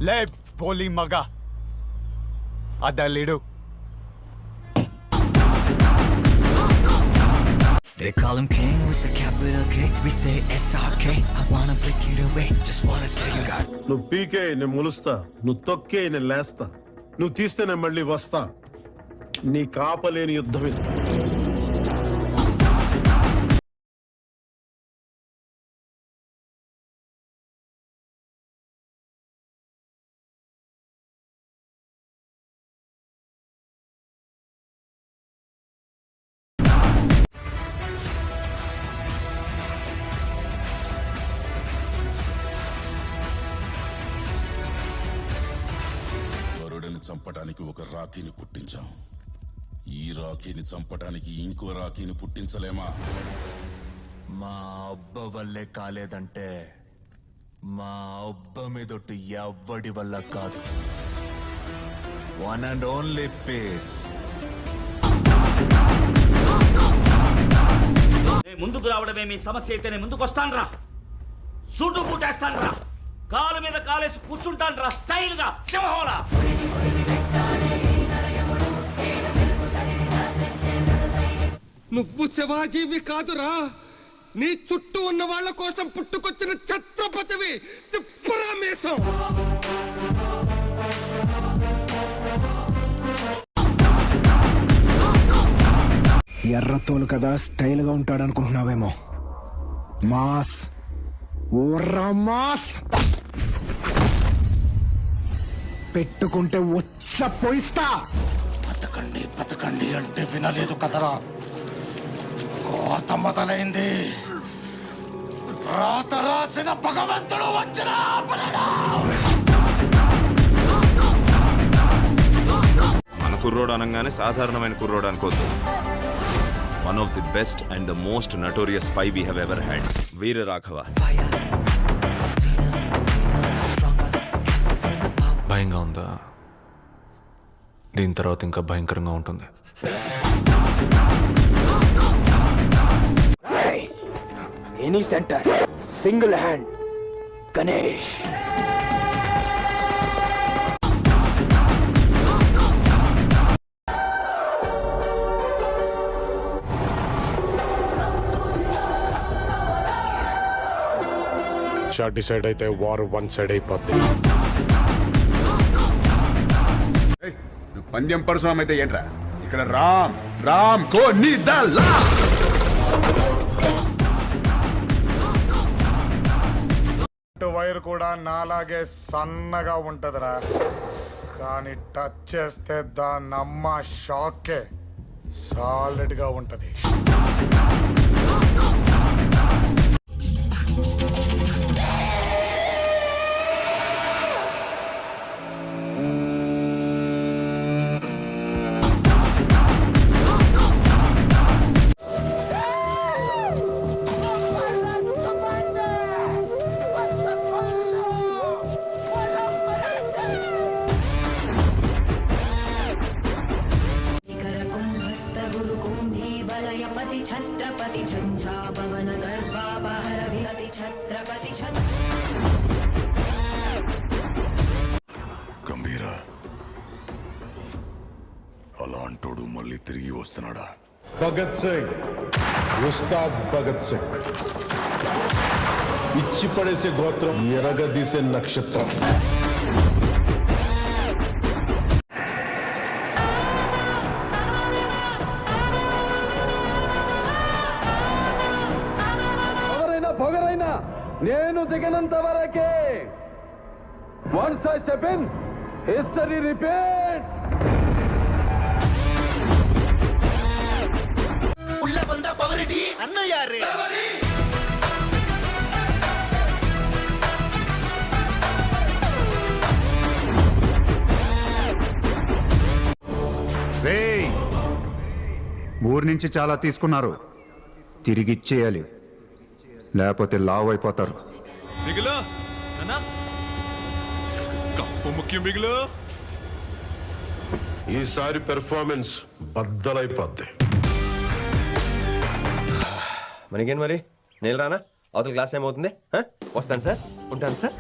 లే పోలి మగ అదలీడు. They call him king with the capital K. We say SRK. I wanna break it away. Just wanna say you got. నువ్వు పీకే నేను ములుస్తా, నువ్వు తొక్కే నేను లేస్తా, నువ్వు తీస్తే నేను మళ్ళీ వస్తా. నీ కాపలేని యుద్ధం ఇస్తా. చంపడానికి ఒక రాఖీని పుట్టించాం. ఈ రాఖీని చంపడానికి ఇంకో రాఖీని పుట్టించలేమా? మా అబ్బ వల్లే కాలేదంటే మా అబ్బ మీదొట్టు ఎవ్వడి వల్ల కాదు. One and only piece. ముందుకు రావడమే మీ సమస్య అయితే నేను ముందుకు వస్తాను రా. సూటు పూటేస్తాను రా. కాలు మీద కాలేసి కూర్చుంటాను రా. స్టైల్ గా సింహంలా. నువ్వు శివాజీవి కాదురా, నీ చుట్టూ ఉన్న వాళ్ళ కోసం పుట్టుకొచ్చిన ఛత్రపతివి. తిప్పురామేశం. ఎర్రతోలు కదా స్టైల్ గా ఉంటాడు అనుకుంటున్నావేమో. మాస్ ఓర్రా మాస్ పెట్టుకుంటే వచ్చ పోయిస్తా. బతకండి బతకండి అంటే వినలేదు కదరా. కోత మొదలైంది. రాత రాసిన భగవంతుడు వచ్చిన మన కుర్రోడు అనగానే సాధారణమైన కుర్రోడు అనుకోద్దు. One of the best and the most notorious spy we have ever had. Veera Raghava. భయంగా ఉందా? దీని తర్వాత ఇంకా భయంకరంగా ఉంటుంది. Any center single hand Ganesh. Shot decide అయితే వార్ వన్ సైడ్ అయిపోద్ది. పందెం పరశురామ్ అయితే ఏంట్రా? ఇక్కడ రామ్ రామ్ కో నిదలా. వైర్ కూడా నాలాగే సన్నగా ఉంటదిరా, కానీ టచ్ చేస్తే దాని అమ్మ షాకే సాలిడ్ గా ఉంటది. ఛత్రపతి ఝంఝాభవన గర్భాపహర విహతి ఛత్రపతి గంభీర అలాంటోడు మళ్ళీ తిరిగి వస్తున్నాడా? భగత్ సింగ్, ఉస్తాద్ భగత్ సింగ్. ఇచ్చి పడేసే గోత్రం, ఎరగదీసే నక్షత్రం. పొగరైనా నేను దిగనంత వరకే. Once I step in, history repeats. ఉల్ల బంద పవరిటీ అన్నయారే. ఊరి నుంచి చాలా తీసుకున్నారు, తిరిగి ఇచ్చేయాలి, లేకపోతే లావ్ అయిపోతారు. మిగులు కప్పు ముఖ్యం. మిగులు ఈసారి పెర్ఫార్మెన్స్ బద్దలైపోద్ది. మనకేం మరి? నేను రానా? అవతల క్లాస్ ఏమవుతుంది? వస్తాను సార్, ఉంటాను సార్.